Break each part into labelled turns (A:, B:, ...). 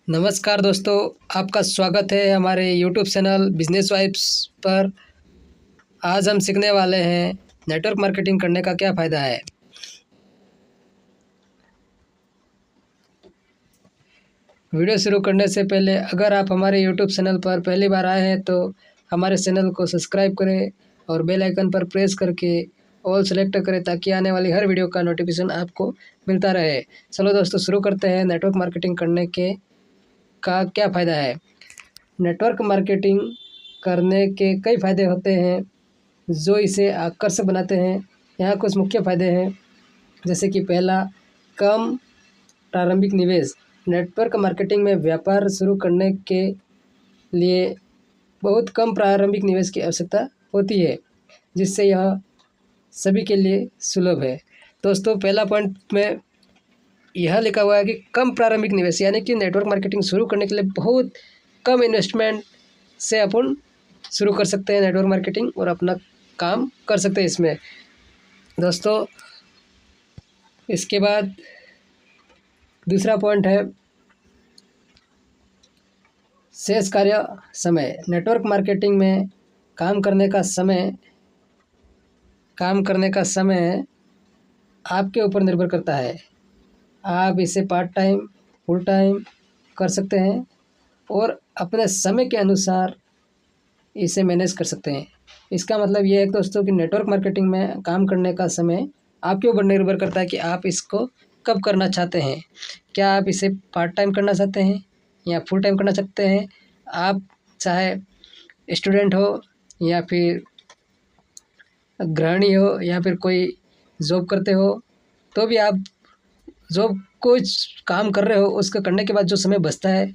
A: नमस्कार दोस्तों, आपका स्वागत है हमारे यूट्यूब चैनल बिजनेस वाइब्स पर। आज हम सीखने वाले हैं नेटवर्क मार्केटिंग करने का क्या फ़ायदा है। वीडियो शुरू करने से पहले अगर आप हमारे यूट्यूब चैनल पर पहली बार आए हैं तो हमारे चैनल को सब्सक्राइब करें और बेल आइकन पर प्रेस करके ऑल सेलेक्ट करें ताकि आने वाली हर वीडियो का नोटिफिकेशन आपको मिलता रहे। चलो दोस्तों, शुरू करते हैं। नेटवर्क मार्केटिंग करने का क्या फ़ायदा है। नेटवर्क मार्केटिंग करने के कई फ़ायदे होते हैं जो इसे आकर्षक बनाते हैं। यहाँ कुछ मुख्य फ़ायदे हैं, जैसे कि पहला, कम प्रारंभिक निवेश। नेटवर्क मार्केटिंग में व्यापार शुरू करने के लिए बहुत कम प्रारंभिक निवेश की आवश्यकता होती है, जिससे यह सभी के लिए सुलभ है। दोस्तों, पहला पॉइंट में यह लिखा हुआ है कि कम प्रारंभिक निवेश, यानी कि नेटवर्क मार्केटिंग शुरू करने के लिए बहुत कम इन्वेस्टमेंट से अपन शुरू कर सकते हैं नेटवर्क मार्केटिंग और अपना काम कर सकते हैं इसमें। दोस्तों, इसके बाद दूसरा पॉइंट है शेष कार्य समय। नेटवर्क मार्केटिंग में काम करने का समय आपके ऊपर निर्भर करता है। आप इसे पार्ट टाइम, फुल टाइम कर सकते हैं और अपने समय के अनुसार इसे मैनेज कर सकते हैं। इसका मतलब ये है दोस्तों कि नेटवर्क मार्केटिंग में काम करने का समय आपके ऊपर निर्भर करता है कि आप इसको कब करना चाहते हैं। क्या आप इसे पार्ट टाइम करना चाहते हैं या फुल टाइम करना चाहते हैं। आप चाहे स्टूडेंट हो या फिर गृहिणी हो या फिर कोई जॉब करते हो, तो भी आप जॉब कुछ काम कर रहे हो, उसका करने के बाद जो समय बचता है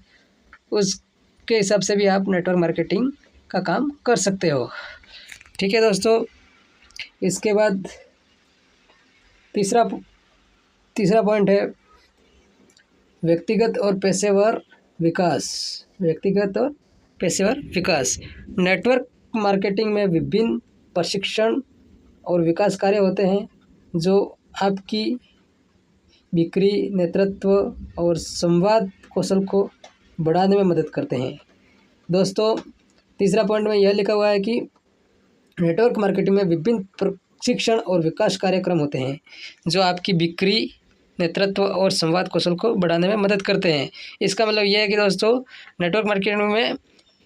A: उसके हिसाब से भी आप नेटवर्क मार्केटिंग का काम कर सकते हो। ठीक है दोस्तों, इसके बाद तीसरा पॉइंट है व्यक्तिगत और पेशेवर विकास। नेटवर्क मार्केटिंग में विभिन्न प्रशिक्षण और विकास कार्य होते हैं जो आपकी बिक्री, नेतृत्व और संवाद कौशल को बढ़ाने में मदद करते हैं। दोस्तों, तीसरा पॉइंट में यह लिखा हुआ है कि नेटवर्क मार्केटिंग में विभिन्न प्रशिक्षण और विकास कार्यक्रम होते हैं जो आपकी बिक्री, नेतृत्व और संवाद कौशल को बढ़ाने में मदद करते हैं। इसका मतलब यह है कि दोस्तों, नेटवर्क मार्केटिंग में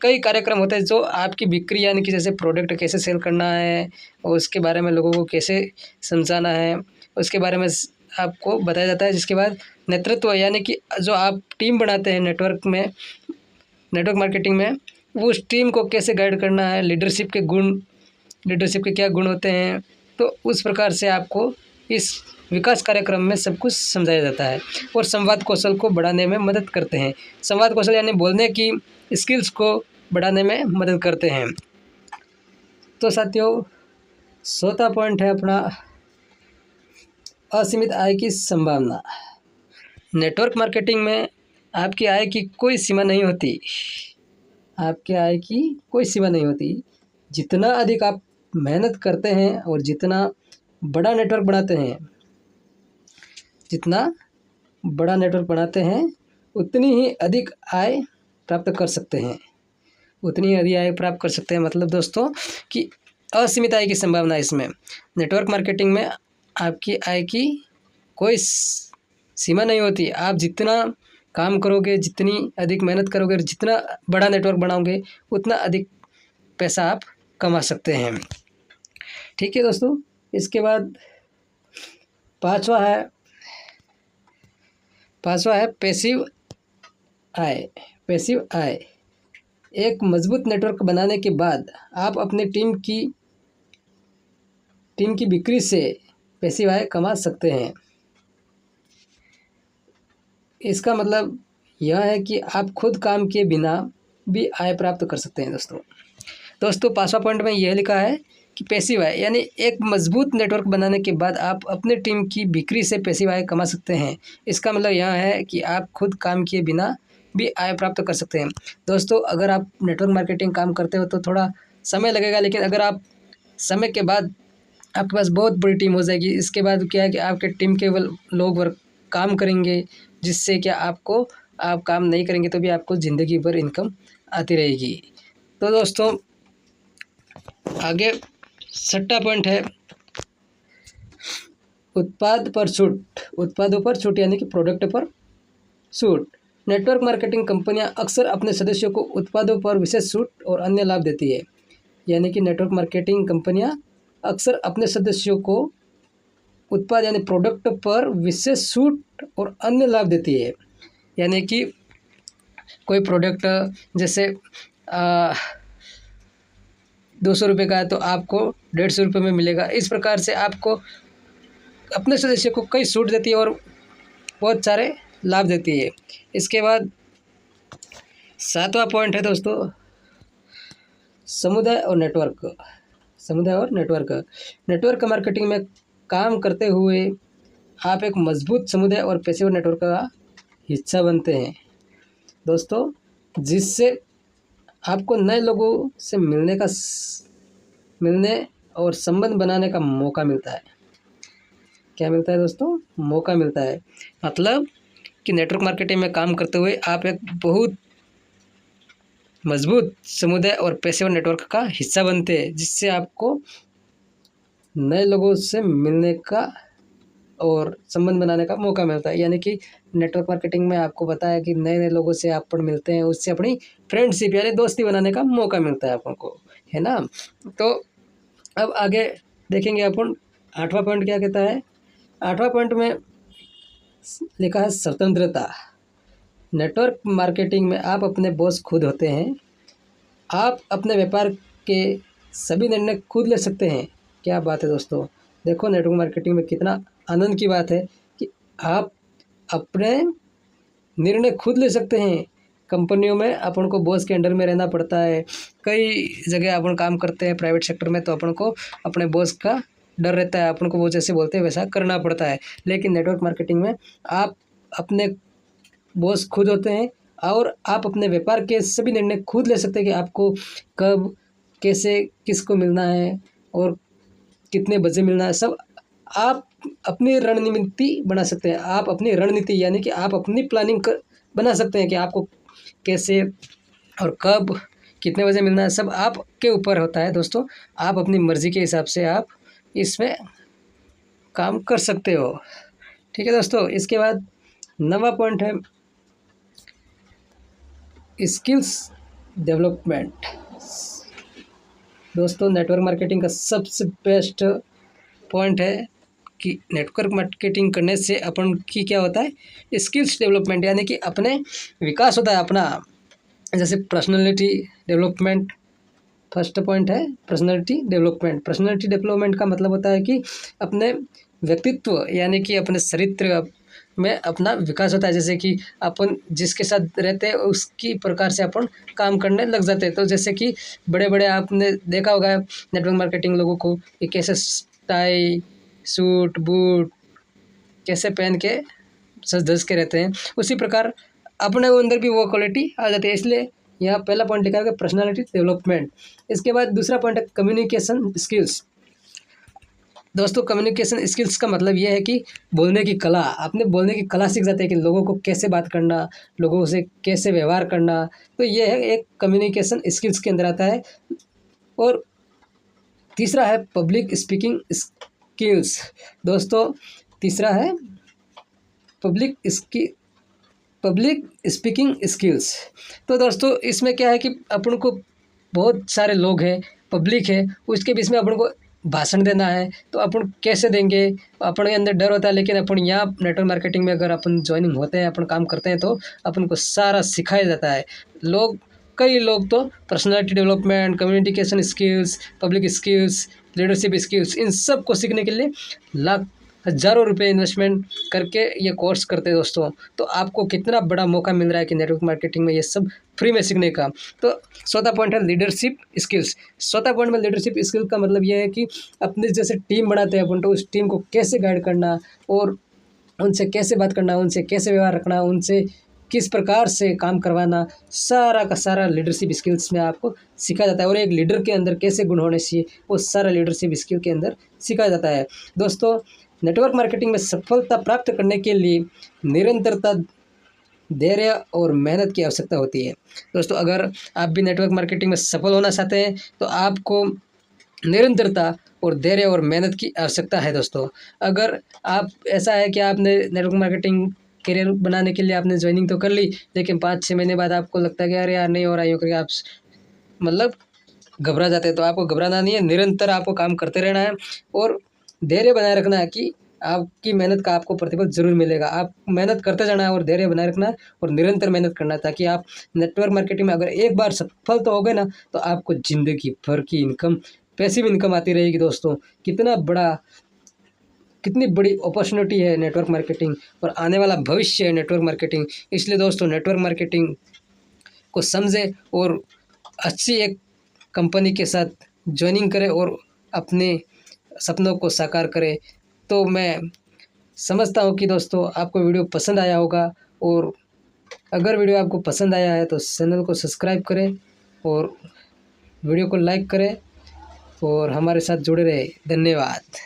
A: कई कार्यक्रम होते हैं जो आपकी बिक्री, यानी कि जैसे प्रोडक्ट कैसे सेल करना है और उसके बारे में लोगों को कैसे समझाना है, उसके बारे में आपको बताया जाता है। जिसके बाद नेतृत्व, यानी कि जो आप टीम बनाते हैं नेटवर्क मार्केटिंग में, उस टीम को कैसे गाइड करना है, लीडरशिप के क्या गुण होते हैं, तो उस प्रकार से आपको इस विकास कार्यक्रम में सब कुछ समझाया जाता है। और संवाद कौशल को बढ़ाने में मदद करते हैं। संवाद कौशल यानी बोलने की स्किल्स को बढ़ाने में मदद करते हैं। तो साथियों, चौथा पॉइंट है अपना असीमित आय की संभावना। नेटवर्क मार्केटिंग में आपकी आय की कोई सीमा नहीं होती। जितना अधिक आप मेहनत करते हैं और जितना बड़ा नेटवर्क बनाते हैं उतनी ही अधिक आय प्राप्त कर सकते हैं। मतलब दोस्तों कि असीमित आय की संभावना है इसमें। नेटवर्क मार्केटिंग में आपकी आय की कोई सीमा नहीं होती। आप जितना काम करोगे, जितनी अधिक मेहनत करोगे और जितना बड़ा नेटवर्क बनाओगे, उतना अधिक पैसा आप कमा सकते हैं। ठीक है दोस्तों, इसके बाद पांचवा है पैसिव आय। एक मजबूत नेटवर्क बनाने के बाद आप अपने टीम की बिक्री से पैसिव आय कमा सकते हैं। इसका मतलब यह है कि आप खुद काम किए बिना भी आय प्राप्त कर सकते हैं। दोस्तों, पांचवा पॉइंट में यह लिखा है कि पैसिव आय, यानी एक मजबूत नेटवर्क बनाने के बाद आप अपने टीम की बिक्री से पैसिव आय कमा सकते हैं। इसका मतलब यह है कि आप खुद काम किए बिना भी आय प्राप्त कर सकते हैं। दोस्तों, अगर आप नेटवर्क मार्केटिंग काम करते हो तो थोड़ा समय लगेगा, लेकिन अगर आप समय के बाद आपके पास बहुत बड़ी टीम हो जाएगी। इसके बाद क्या है कि आपके टीम के लोग काम करेंगे, जिससे क्या आपको आप काम नहीं करेंगे तो भी आपको ज़िंदगी भर इनकम आती रहेगी। तो दोस्तों आगे 6वां पॉइंट है उत्पाद पर छूट। उत्पादों पर छूट यानी कि प्रोडक्ट पर छूट। नेटवर्क मार्केटिंग कंपनियां अक्सर अपने सदस्यों को उत्पादों पर विशेष छूट और अन्य लाभ देती है। यानी कि नेटवर्क मार्केटिंग कंपनियां अक्सर अपने सदस्यों को उत्पाद यानी प्रोडक्ट पर विशेष छूट और अन्य लाभ देती है। यानी कि कोई प्रोडक्ट जैसे 200 रुपये का है तो आपको 150 रुपये में मिलेगा। इस प्रकार से आपको अपने सदस्य को कई छूट देती है और बहुत सारे लाभ देती है। इसके बाद 7वां पॉइंट है दोस्तों समुदाय और नेटवर्क। समुदाय और नेटवर्क। नेटवर्क मार्केटिंग में काम करते हुए आप एक मजबूत समुदाय और पेशेवर नेटवर्क का हिस्सा बनते हैं दोस्तों, जिससे आपको नए लोगों से मिलने और संबंध बनाने का मौका मिलता है। क्या मिलता है दोस्तों? मौका मिलता है। मतलब कि नेटवर्क मार्केटिंग में काम करते हुए आप एक बहुत मजबूत समुदाय और पेशेवर नेटवर्क का हिस्सा बनते हैं, जिससे आपको नए लोगों से मिलने का और संबंध बनाने का मौका मिलता है। यानी कि नेटवर्क मार्केटिंग में आपको पता है कि नए नए लोगों से आप मिलते हैं, उससे अपनी फ्रेंडशिप यानी दोस्ती बनाने का मौका मिलता है आपको, है ना। तो अब आगे देखेंगे अपन 8वां पॉइंट क्या कहता है। 8वां पॉइंट में लिखा है स्वतंत्रता। नेटवर्क मार्केटिंग में आप अपने बॉस खुद होते हैं। आप अपने व्यापार के सभी निर्णय खुद ले सकते हैं। क्या बात है दोस्तों, देखो नेटवर्क मार्केटिंग में कितना आनंद की बात है कि आप अपने निर्णय खुद ले सकते हैं। कंपनियों में अपन को बॉस के अंडर में रहना पड़ता है। कई जगह अपन काम करते हैं प्राइवेट सेक्टर में, तो अपन को अपने बॉस का डर रहता है, अपन को वो जैसे बोलते हैं वैसा करना पड़ता है। लेकिन नेटवर्क मार्केटिंग में आप अपने बॉस खुद होते हैं और आप अपने व्यापार के सभी निर्णय खुद ले सकते हैं कि आपको कब कैसे किसको मिलना है और कितने बजे मिलना है, सब आप अपनी रणनीति बना सकते हैं। आप अपनी रणनीति यानी कि आप अपनी प्लानिंग बना सकते हैं कि आपको कैसे और कब कितने बजे मिलना है, सब आपके ऊपर होता है दोस्तों। आप अपनी मर्ज़ी के हिसाब से आप इसमें काम कर सकते हो। ठीक है दोस्तों। इसके बाद 9वां पॉइंट है स्किल्स डेवलपमेंट। दोस्तों नेटवर्क मार्केटिंग का सबसे बेस्ट पॉइंट है कि नेटवर्क मार्केटिंग करने से अपन की क्या होता है स्किल्स डेवलपमेंट, यानी कि अपने विकास होता है अपना। जैसे पर्सनालिटी डेवलपमेंट फर्स्ट पॉइंट है पर्सनालिटी डेवलपमेंट। पर्सनालिटी डेवलपमेंट का मतलब होता है कि अपने व्यक्तित्व यानी कि अपने चरित्र में अपना विकास होता है। जैसे कि अपन जिसके साथ रहते हैं उसकी प्रकार से अपन काम करने लग जाते हैं। तो जैसे कि बड़े बड़े आपने देखा होगा नेटवर्क मार्केटिंग लोगों को कि कैसे टाई सूट बूट कैसे पहन के सज धज के रहते हैं, उसी प्रकार अपने अंदर भी वो क्वालिटी आ जाती है। इसलिए यहाँ पहला पॉइंट लिखा है पर्सनालिटी डेवलपमेंट। इसके बाद दूसरा पॉइंट है कम्युनिकेशन स्किल्स। दोस्तों कम्युनिकेशन स्किल्स का मतलब ये है कि बोलने की कला। आपने बोलने की कला सीख जाते हैं कि लोगों को कैसे बात करना, लोगों से कैसे व्यवहार करना। तो ये है एक कम्युनिकेशन स्किल्स के अंदर आता है। और तीसरा है पब्लिक स्पीकिंग स्किल्स। दोस्तों तीसरा है पब्लिक स्पीकिंग स्किल्स। तो दोस्तों इसमें क्या है कि अपन को बहुत सारे लोग हैं, पब्लिक है, उसके बीच में अपन को भाषण देना है। तो अपन कैसे देंगे, अपन के अंदर डर होता है। लेकिन अपन यहाँ नेटवर्क मार्केटिंग में अगर अपन ज्वाइनिंग होते हैं, अपन काम करते हैं, तो अपन को सारा सिखाया जाता है। कई लोग तो personality development, communication skills, public skills, leadership skills, इन सब को सीखने के लिए हज़ारों रुपए इन्वेस्टमेंट करके ये कोर्स करते हैं दोस्तों। तो आपको कितना बड़ा मौका मिल रहा है कि नेटवर्क मार्केटिंग में ये सब फ्री में सीखने का। तो चौथा पॉइंट है लीडरशिप स्किल्स। चौथा पॉइंट में लीडरशिप स्किल का मतलब ये है कि अपने जैसे टीम बनाते हैं अपन, तो उस टीम को कैसे गाइड करना और उनसे कैसे बात करना, उनसे कैसे व्यवहार रखना, उनसे किस प्रकार से काम करवाना, सारा का सारा लीडरशिप स्किल्स में आपको सिखाया जाता है। और एक लीडर के अंदर कैसे गुण होने चाहिए वो सारा लीडरशिप स्किल के अंदर सिखाया जाता है। दोस्तों नेटवर्क मार्केटिंग में सफलता प्राप्त करने के लिए धैर्य और मेहनत की आवश्यकता होती है। दोस्तों, अगर आप भी नेटवर्क मार्केटिंग में सफल होना चाहते हैं तो आपको निरंतरता और धैर्य और मेहनत की आवश्यकता है दोस्तों। अगर आप ऐसा है कि आपने नेटवर्क मार्केटिंग करियर बनाने के लिए आपने ज्वाइनिंग तो कर ली, लेकिन 5-6 महीने बाद आपको लगता है कि अरे यार नहीं हो रहा, यूँ करके आप मतलब घबरा जाते हैं। तो आपको घबराना नहीं है, निरंतर आपको काम करते रहना है और धैर्य बनाए रखना है कि आपकी मेहनत का आपको प्रतिफल ज़रूर मिलेगा। आप मेहनत करते जाना है और धैर्य बनाए रखना है और निरंतर मेहनत करना है, ताकि आप नेटवर्क मार्केटिंग में अगर एक बार सफल तो हो गए ना, तो आपको ज़िंदगी भर की इनकम, पैसिव इनकम आती रहेगी दोस्तों। कितनी बड़ी अपॉर्चुनिटी है नेटवर्क मार्केटिंग और आने वाला भविष्य है नेटवर्क मार्केटिंग। इसलिए दोस्तों, नेटवर्क मार्केटिंग को समझें और अच्छी एक कंपनी के साथ जॉइनिंग करें और अपने सपनों को साकार करें। तो मैं समझता हूँ कि दोस्तों आपको वीडियो पसंद आया होगा, और अगर वीडियो आपको पसंद आया है तो चैनल को सब्सक्राइब करें और वीडियो को लाइक करें और हमारे साथ जुड़े रहें। धन्यवाद।